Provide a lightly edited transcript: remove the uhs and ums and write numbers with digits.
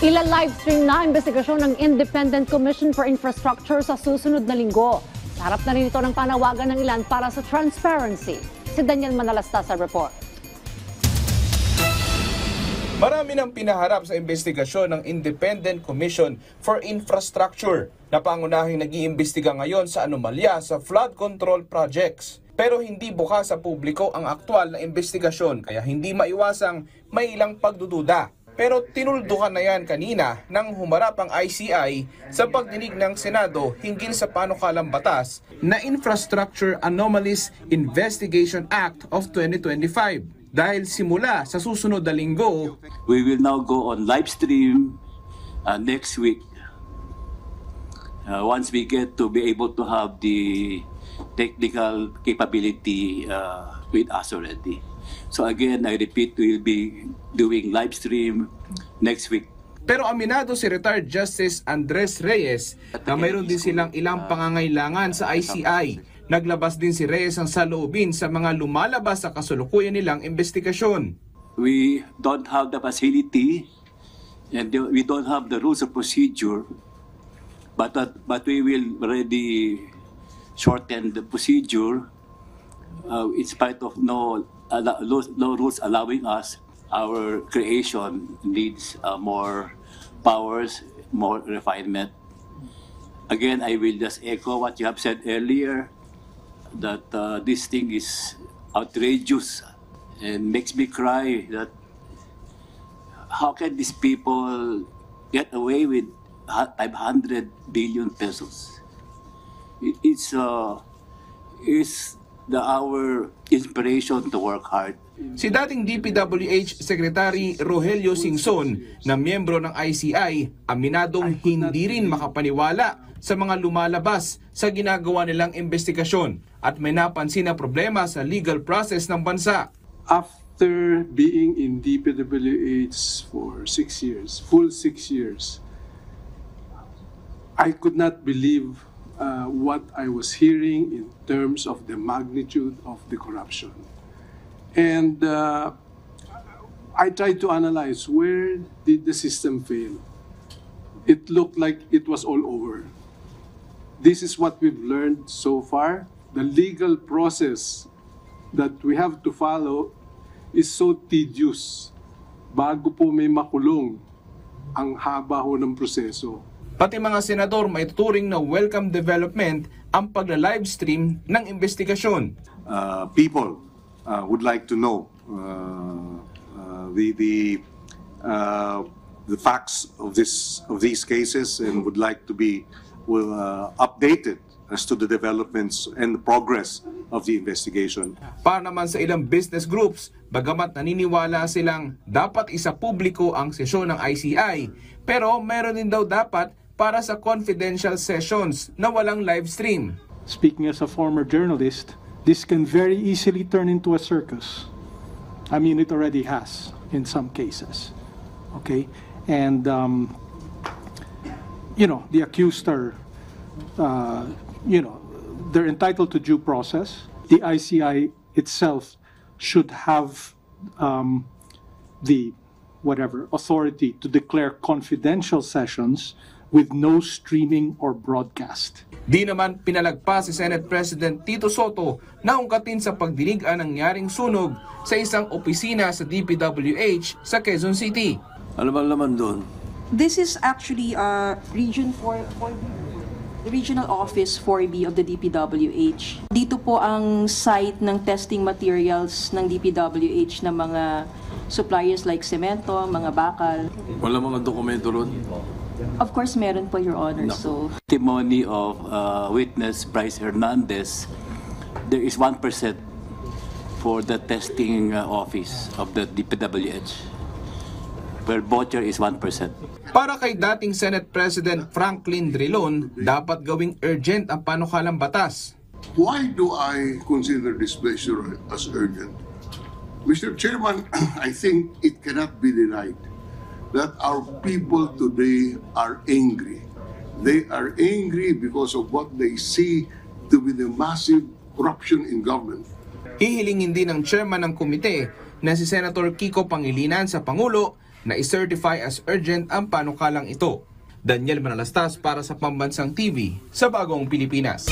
Ila-livestream na investigasyon ng Independent Commission for Infrastructure sa susunod na linggo. Sa harap na rin ito ng panawagan ng ilan para sa transparency. Si Daniel Manalasta sa report. Marami nang pinaharap sa investigasyon ng Independent Commission for Infrastructure na pangunahing nag-iimbestiga ngayon sa anomalya sa flood control projects. Pero hindi bukas sa publiko ang aktwal na investigasyon kaya hindi maiwasang may ilang pagdududa. Pero tinuldukan na yan kanina nang humarap ang ICI sa pagdinig ng Senado hinggil sa panukalang batas na Infrastructure Anomalies Investigation Act of 2025. Dahil simula sa susunod na linggo, we will now go on live stream next week. Once we get to be able to have the technical capability with us already. So again, I repeat, we will be doing live stream next week. Pero aminado si retired Justice Andres Reyes na mayroon din silang ilang pangangailangan sa ICI. Naglabas din si Reyes ang saloobin sa mga lumalabas sa kasulukuyan nilang investigasyon. We don't have the facility and we don't have the rules of procedure, but we will already shorten the procedure in spite of no rules allowing us. Our creation needs more powers, more refinement. Again, I will just echo what you have said earlier, that this thing is outrageous and makes me cry that how can these people get away with 500 billion pesos? It's our inspiration to work hard. Si dating DPWH Secretary Rogelio Singson na miyembro ng ICI, aminadong hindi rin makapaniwala sa mga lumalabas sa ginagawa nilang investigasyon at may napansin na problema sa legal process ng bansa. After being in DPWH for 6 years, full 6 years, I could not believe what I was hearing in terms of the magnitude of the corruption. And I tried to analyze where did the system fail. It looked like it was all over. This is what we've learned so far. The legal process that we have to follow is so tedious. Bago po may makulong, ang haba ho ng proseso. Pati mga senador may tuturing na welcome development ang pagla-livestream ng investigasyon. People would like to know the facts of these cases and would like to be updated as to the developments and the progress of the investigation. Para naman sa ilang business groups, bagamat naniniwala silang dapat isa publiko ang sesyon ng ICI, pero meron din daw dapat para sa confidential sessions na walang live stream. Speaking as a former journalist, this can very easily turn into a circus. I mean, it already has in some cases. Okay? And, the accused are, they're entitled to due process. The ICI itself should have the authority to declare confidential sessions with no streaming or broadcast. Di naman pinalagpas si Senate President Tito Soto na ungkatin sa pagdinig ang nangyaring sunog sa isang opisina sa DPWH sa Quezon City. Ano bang laman doon? This is actually Region 4, the Regional Office 4B of the DPWH. Dito po ang site ng testing materials ng DPWH ng mga suppliers like semento, mga bakal. Wala mga dokumento ron? Of course, meron po, Your Honor. No. So, Testimony of witness Bryce Hernandez, there is 1% for the testing office of the DPWH, where voucher is 1%. Para kay dating Senate President Franklin Drilon, dapat gawing urgent ang panukalang batas. Why do I consider this measure as urgent? Mr. Chairman, I think it cannot be denied that our people today are angry. They are angry because of what they see to be the massive corruption in government. Hihilingin din ng chairman ng komite na si Senator Kiko Pangilinan sa Pangulo na i-certify as urgent ang panukalang ito. Daniel Manalastas para sa Pambansang TV sa Bagong Pilipinas.